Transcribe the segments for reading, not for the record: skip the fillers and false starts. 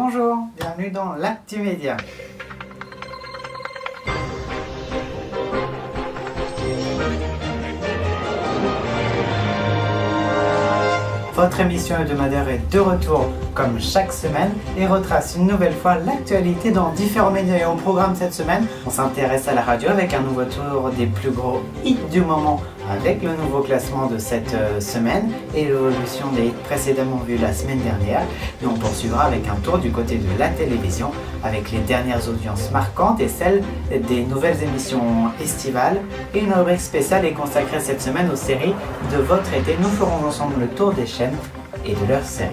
bonjour, bienvenue dans l'Actu Média. Votre émission hebdomadaire est de retour comme chaque semaine et retrace une nouvelle fois l'actualité dans différents médias. Et au programme cette semaine, on s'intéresse à la radio avec un nouveau tour des plus gros hits du moment avec le nouveau classement de cette semaine et l'évolution des hits précédemment vus la semaine dernière. Et on poursuivra avec un tour du côté de la télévision avec les dernières audiences marquantes et celles des nouvelles émissions estivales. Et une rubrique spéciale est consacrée cette semaine aux séries de votre été. Nous ferons ensemble le tour des chaînes et de leurs séries.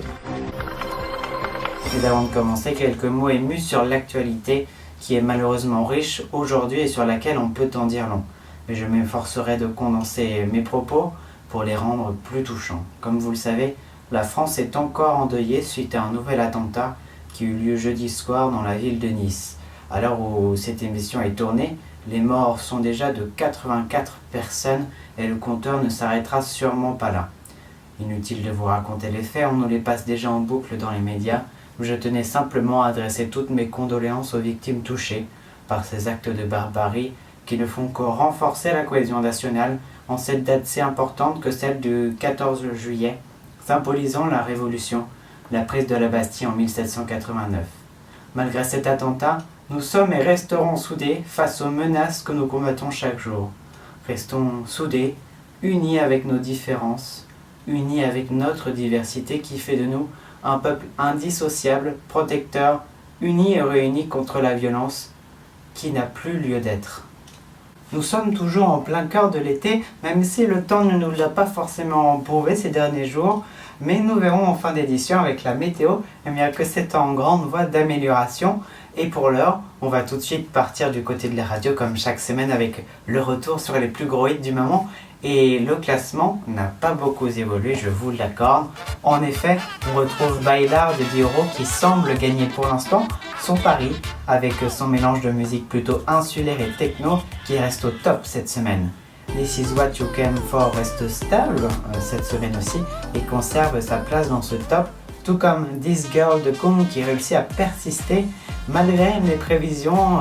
Mais avant de commencer, quelques mots émus sur l'actualité qui est malheureusement riche aujourd'hui et sur laquelle on peut en dire long. Mais je m'efforcerai de condenser mes propos pour les rendre plus touchants. Comme vous le savez, la France est encore endeuillée suite à un nouvel attentat qui eut lieu jeudi soir dans la ville de Nice. À l'heure où cette émission est tournée, les morts sont déjà de 84 personnes et le compteur ne s'arrêtera sûrement pas là. Inutile de vous raconter les faits, on nous les passe déjà en boucle dans les médias. Je tenais simplement à adresser toutes mes condoléances aux victimes touchées par ces actes de barbarie qui ne font que renforcer la cohésion nationale en cette date si importante que celle du 14 juillet, symbolisant la Révolution, la prise de la Bastille en 1789. Malgré cet attentat, nous sommes et resterons soudés face aux menaces que nous combattons chaque jour. Restons soudés, unis avec nos différences, unis avec notre diversité qui fait de nous un peuple indissociable, protecteur, uni et réuni contre la violence qui n'a plus lieu d'être. Nous sommes toujours en plein cœur de l'été, même si le temps ne nous l'a pas forcément prouvé ces derniers jours, mais nous verrons en fin d'édition avec la météo bien que c'est en grande voie d'amélioration. Et pour l'heure, on va tout de suite partir du côté de la radio comme chaque semaine avec le retour sur les plus gros hits du moment. Et le classement n'a pas beaucoup évolué, je vous l'accorde. En effet, on retrouve Bailar de Dioro qui semble gagner pour l'instant son pari avec son mélange de musique plutôt insulaire et techno qui reste au top cette semaine. This Is What You Came For reste stable cette semaine aussi et conserve sa place dans ce top, tout comme This Girl de Kung qui réussit à persister malgré les prévisions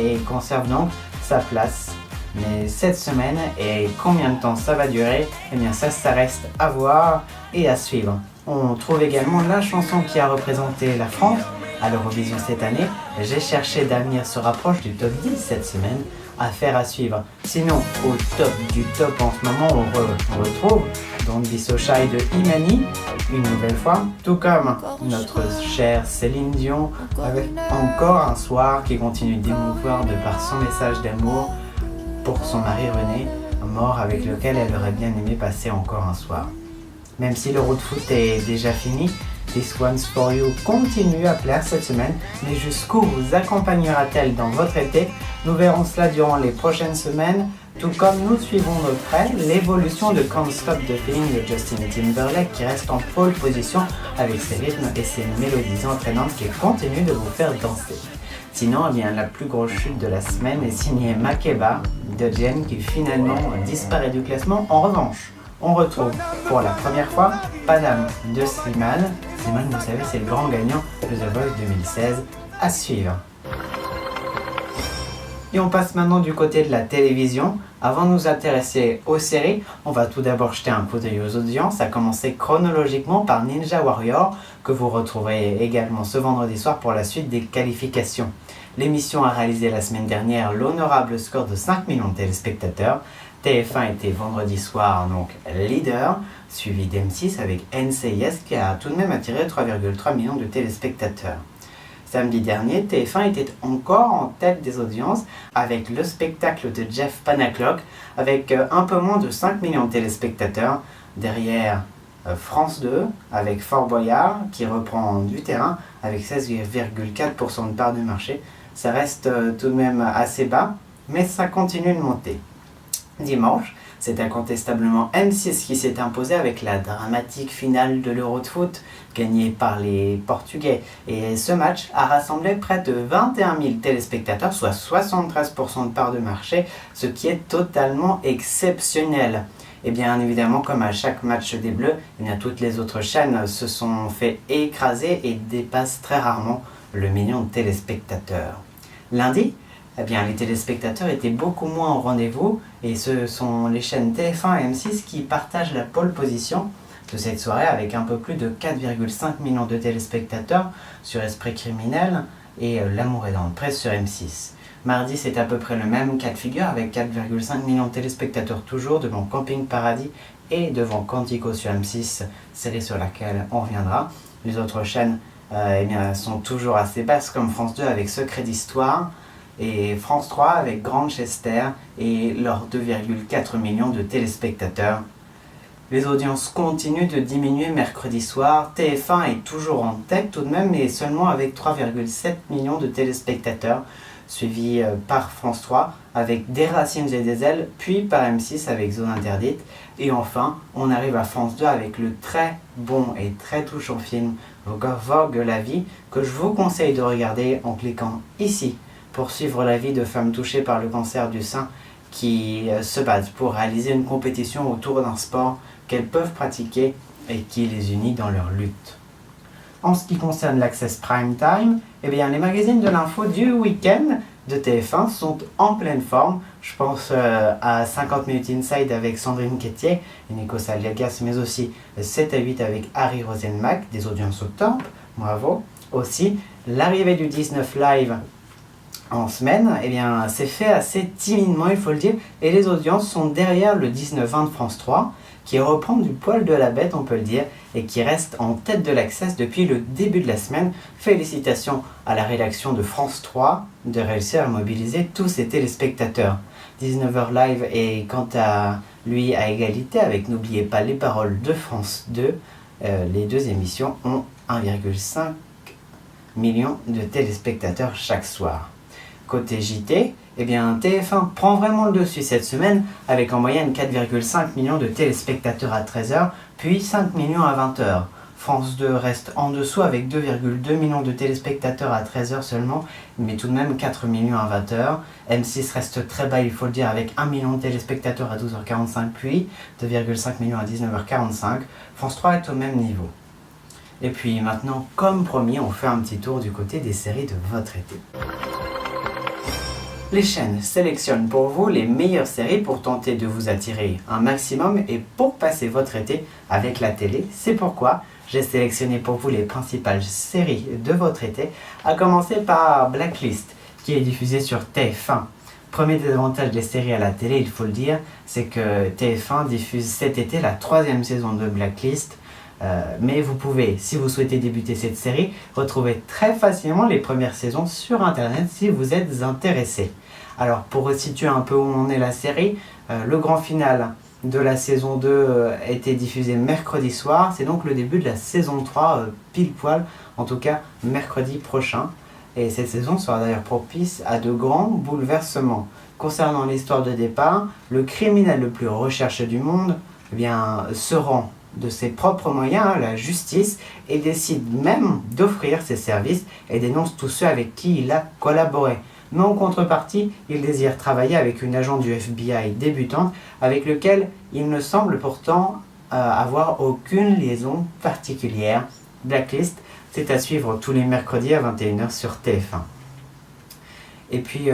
et conserve donc sa place. Mais cette semaine, et combien de temps ça va durer, eh bien ça reste à voir et à suivre. On trouve également la chanson qui a représenté la France à l'Eurovision cette année. J'ai cherché d'avenir se rapproche du top 10 cette semaine, affaire à suivre. Sinon, au top du top en ce moment, on retrouve Don't Be So Shy de Imani, une nouvelle fois, tout comme notre chère Céline Dion, avec encore un soir qui continue d'émouvoir de par son message d'amour pour son mari René, mort avec lequel elle aurait bien aimé passer encore un soir. Même si l'Euro de foot est déjà fini, This One's For You continue à plaire cette semaine, mais jusqu'où vous accompagnera-t-elle dans votre été? Nous verrons cela durant les prochaines semaines, tout comme nous suivons de près l'évolution de Can't Stop the Feeling de Justin Timberlake qui reste en pole position avec ses rythmes et ses mélodies entraînantes qui continuent de vous faire danser. Sinon, eh bien, la plus grosse chute de la semaine est signée Makeba de Jen qui finalement disparaît du classement. En revanche, on retrouve pour la première fois Panam de Slimane. Slimane, vous savez, c'est le grand gagnant de The Voice 2016 à suivre. Et on passe maintenant du côté de la télévision. Avant de nous intéresser aux séries, on va tout d'abord jeter un coup d'œil aux audiences, à commencer chronologiquement par Ninja Warrior, que vous retrouverez également ce vendredi soir pour la suite des qualifications. L'émission a réalisé la semaine dernière l'honorable score de 5 millions de téléspectateurs. TF1 était vendredi soir donc leader, suivi d'M6 avec NCIS qui a tout de même attiré 3,3 millions de téléspectateurs. Samedi dernier, TF1 était encore en tête des audiences avec le spectacle de Jeff Panaclock avec un peu moins de 5 millions de téléspectateurs. Derrière France 2 avec Fort Boyard qui reprend du terrain avec 16,4% de part de marché. Ça reste tout de même assez bas, mais ça continue de monter. Dimanche, c'est incontestablement M6 qui s'est imposé avec la dramatique finale de l'Euro de foot gagnée par les Portugais. Et ce match a rassemblé près de 21 000 téléspectateurs, soit 73% de part de marché, ce qui est totalement exceptionnel. Et bien évidemment, comme à chaque match des Bleus, eh bien, toutes les autres chaînes se sont fait écraser et dépassent très rarement le million de téléspectateurs. Lundi, eh bien, les téléspectateurs étaient beaucoup moins au rendez-vous et ce sont les chaînes TF1 et M6 qui partagent la pole position de cette soirée avec un peu plus de 4,5 millions de téléspectateurs sur Esprit criminel et L'amour est dans le presse sur M6. Mardi, c'est à peu près le même cas de figure avec 4,5 millions de téléspectateurs toujours devant Camping Paradis et devant Quantico sur M6, série sur laquelle on reviendra. Les autres chaînes eh bien, sont toujours assez basses comme France 2 avec Secret d'Histoire et France 3 avec Grantchester et leurs 2,4 millions de téléspectateurs. Les audiences continuent de diminuer mercredi soir. TF1 est toujours en tête tout de même, mais seulement avec 3,7 millions de téléspectateurs, suivi par France 3 avec Des Racines et des Ailes, puis par M6 avec Zone Interdite. Et enfin, on arrive à France 2 avec le très bon et très touchant film Vogue la vie, que je vous conseille de regarder en cliquant ici pour suivre la vie de femmes touchées par le cancer du sein qui se battent pour réaliser une compétition autour d'un sport qu'elles peuvent pratiquer et qui les unit dans leur lutte. En ce qui concerne l'Access Prime Time, eh bien, les magazines de l'info du week-end de TF1 sont en pleine forme. Je pense à 50 Minutes Inside avec Sandrine Quétier et Nico Saliagas, mais aussi 7 à 8 avec Harry Rosenmack, des audiences au top, bravo. Aussi, l'arrivée du 19 Live en semaine, eh bien, c'est fait assez timidement, il faut le dire, et les audiences sont derrière le 19-20 de France 3, qui reprend du poil de la bête, on peut le dire, et qui reste en tête de l'Access depuis le début de la semaine. Félicitations à la rédaction de France 3 de réussir à mobiliser tous ses téléspectateurs. 19h Live est quant à lui à égalité avec N'oubliez pas les paroles de France 2. Les deux émissions ont 1,5 million de téléspectateurs chaque soir. Côté JT, eh bien, TF1 prend vraiment le dessus cette semaine avec en moyenne 4,5 millions de téléspectateurs à 13h, puis 5 millions à 20h. France 2 reste en dessous avec 2,2 millions de téléspectateurs à 13h seulement, mais tout de même 4 millions à 20h. M6 reste très bas, il faut le dire, avec 1 million de téléspectateurs à 12h45, puis 2,5 millions à 19h45. France 3 est au même niveau. Et puis maintenant, comme promis, on fait un petit tour du côté des séries de votre été. Les chaînes sélectionnent pour vous les meilleures séries pour tenter de vous attirer un maximum et pour passer votre été avec la télé. C'est pourquoi j'ai sélectionné pour vous les principales séries de votre été, à commencer par Blacklist, qui est diffusée sur TF1. Premier désavantage des séries à la télé, il faut le dire, c'est que TF1 diffuse cet été la 3e saison de Blacklist. Mais vous pouvez, si vous souhaitez débuter cette série, retrouver très facilement les premières saisons sur internet si vous êtes intéressé. Alors pour resituer un peu où en est la série, le grand final de la saison 2 a été diffusé mercredi soir, c'est donc le début de la saison 3 pile poil, en tout cas mercredi prochain. Et cette saison sera d'ailleurs propice à de grands bouleversements. Concernant l'histoire de départ, le criminel le plus recherché du monde eh bien, se rend de ses propres moyens à la justice et décide même d'offrir ses services et dénonce tous ceux avec qui il a collaboré. Mais en contrepartie, il désire travailler avec une agent du FBI débutante avec lequel il ne semble pourtant avoir aucune liaison particulière. Blacklist, c'est à suivre tous les mercredis à 21h sur TF1. Et puis,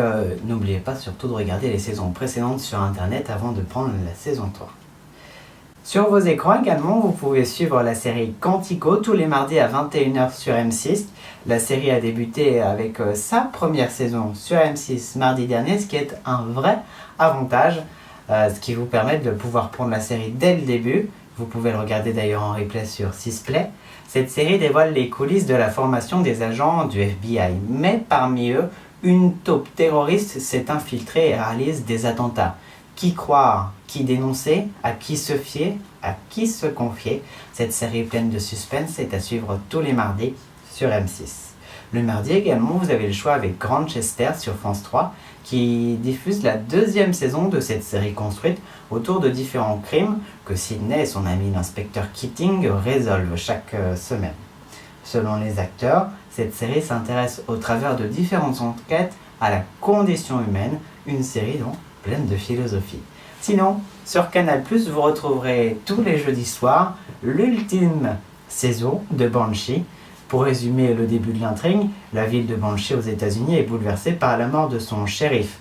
n'oubliez pas surtout de regarder les saisons précédentes sur internet avant de prendre la saison 3. Sur vos écrans également, vous pouvez suivre la série Quantico tous les mardis à 21h sur M6. La série a débuté avec sa première saison sur M6 mardi dernier, ce qui est un vrai avantage, ce qui vous permet de pouvoir prendre la série dès le début. Vous pouvez le regarder d'ailleurs en replay sur 6play. Cette série dévoile les coulisses de la formation des agents du FBI, mais parmi eux, une taupe terroriste s'est infiltrée et réalise des attentats. Qui croire, qui dénoncer, à qui se fier, à qui se confier. Cette série pleine de suspense est à suivre tous les mardis sur M6. Le mardi également, vous avez le choix avec Grantchester sur France 3 qui diffuse la 2e saison de cette série construite autour de différents crimes que Sidney et son ami l'inspecteur Keating résolvent chaque semaine. Selon les acteurs, cette série s'intéresse au travers de différentes enquêtes à la condition humaine, une série donc pleine de philosophie. Sinon, sur Canal+, vous retrouverez tous les jeudis soirs l'ultime saison de Banshee. Pour résumer le début de l'intrigue, la ville de Banshee aux États-Unis est bouleversée par la mort de son shérif,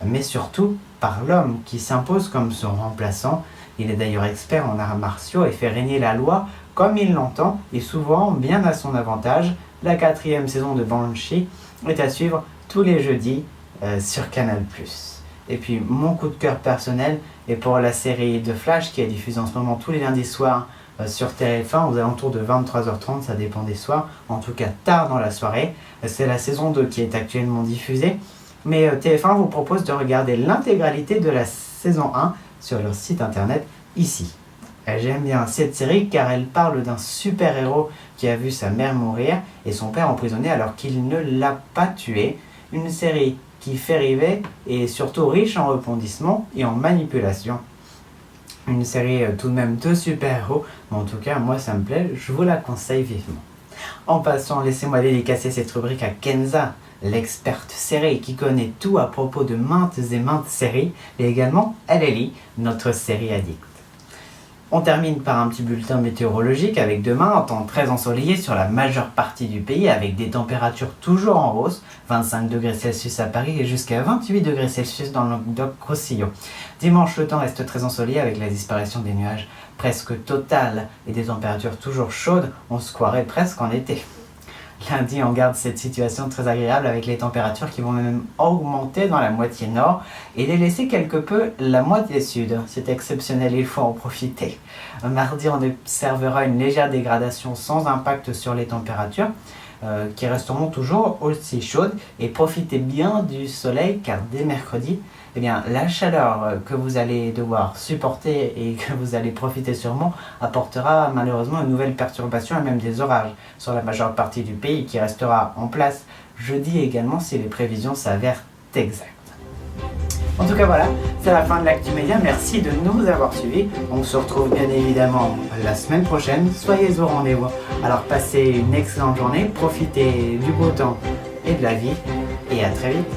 mais surtout par l'homme qui s'impose comme son remplaçant. Il est d'ailleurs expert en arts martiaux et fait régner la loi comme il l'entend, et souvent bien à son avantage. La 4e saison de Banshee est à suivre tous les jeudis sur Canal+. Et puis mon coup de cœur personnel est pour la série de Flash qui est diffusée en ce moment tous les lundis soirs sur TF1 aux alentours de 23h30, ça dépend des soirs, en tout cas tard dans la soirée. C'est la saison 2 qui est actuellement diffusée, mais TF1 vous propose de regarder l'intégralité de la saison 1 sur leur site internet ici. J'aime bien cette série car elle parle d'un super-héros qui a vu sa mère mourir et son père emprisonné alors qu'il ne l'a pas tué. Une série qui fait rêver et surtout riche en rebondissements et en manipulation. Une série tout de même de super-héros, mais en tout cas moi ça me plaît, je vous la conseille vivement. En passant, laissez-moi dédicacer cette rubrique à Kenza, l'experte série qui connaît tout à propos de maintes et maintes séries, et également Ellie, notre série addict. On termine par un petit bulletin météorologique avec demain un temps très ensoleillé sur la majeure partie du pays avec des températures toujours en hausse, 25 degrés Celsius à Paris et jusqu'à 28 degrés Celsius dans le Languedoc-Roussillon. Dimanche, le temps reste très ensoleillé avec la disparition des nuages presque totale et des températures toujours chaudes, on se croirait presque en été. Lundi, on garde cette situation très agréable avec les températures qui vont même augmenter dans la moitié nord et délaisser quelque peu la moitié sud. C'est exceptionnel, il faut en profiter. Mardi, on observera une légère dégradation sans impact sur les températures qui resteront toujours aussi chaudes et profitez bien du soleil car dès mercredi, eh bien, la chaleur que vous allez devoir supporter et que vous allez profiter sûrement apportera malheureusement une nouvelle perturbation et même des orages sur la majeure partie du pays qui restera en place jeudi également si les prévisions s'avèrent exactes. En tout cas voilà, c'est la fin de l'Actu Média, merci de nous avoir suivis. On se retrouve bien évidemment la semaine prochaine, soyez au rendez-vous. Alors passez une excellente journée, profitez du beau temps et de la vie et à très vite.